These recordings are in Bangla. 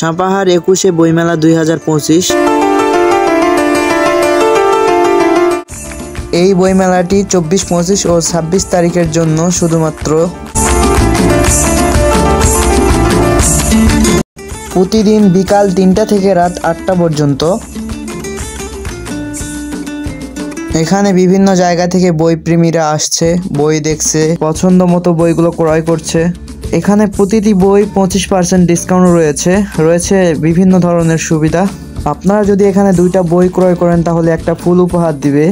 সাপাহার 21 বইমেলা 2025। এই বইমেলাটি 24, 25 ও 26 তারিখের জন্য শুধুমাত্র। প্রতিদিন বিকাল 3টা থেকে রাত 8টা পর্যন্ত। এখানে বিভিন্ন জায়গা থেকে বই প্রেমীরা আসছে, বই দেখছে, পছন্দ মতো বইগুলো ক্রয় করছে। এখানে প্রতিটি বই 25% ডিসকাউন্ট রয়েছে বিভিন্ন ধরনের সুবিধা। আপনারা যদি এখানে 2টা বই ক্রয় করেন তাহলে একটা ফুল উপহার দিবে।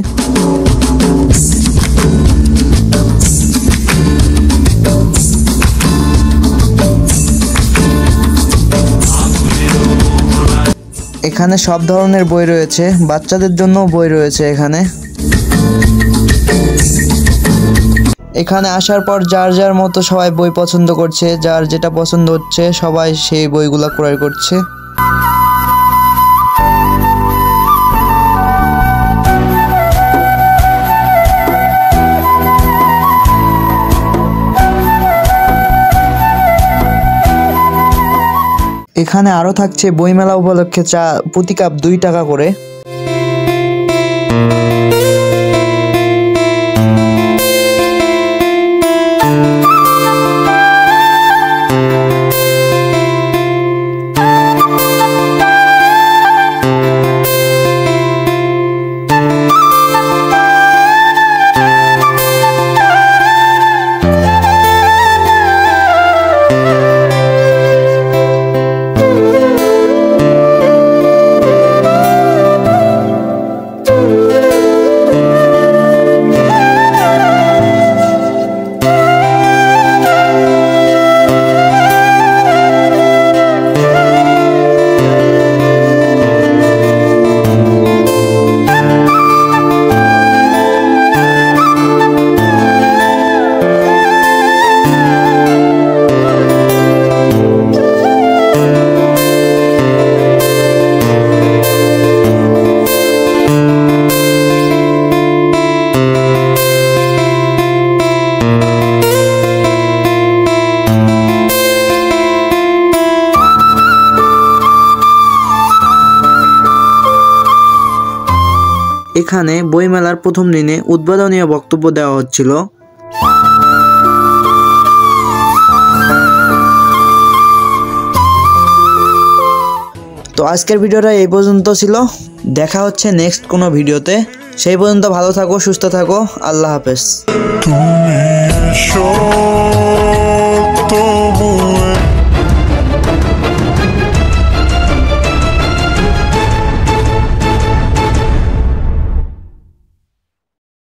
এখানে সব ধরনের বই রয়েছে, বাচ্চাদের জন্য বই রয়েছে। এখানে আসার পর যার যার মতো সবাই বই পছন্দ করছে, যার যেটা পছন্দ হচ্ছে সবাই সেই বইগুলো ক্রয় করছে। এখানে আরো থাকছে বইমেলা উপলক্ষে চা প্রতি কাপ 2 টাকা করে। এখানে বইমেলার প্রথম দিনে উদ্বোধনীয় বক্তব্য দেওয়া হচ্ছিল। তো আজকের ভিডিওটা এই পর্যন্ত ছিল। দেখা হচ্ছে নেক্সট কোনো ভিডিওতে। সেই পর্যন্ত ভালো থাকো, সুস্থ থাকো। আল্লাহ হাফেজ।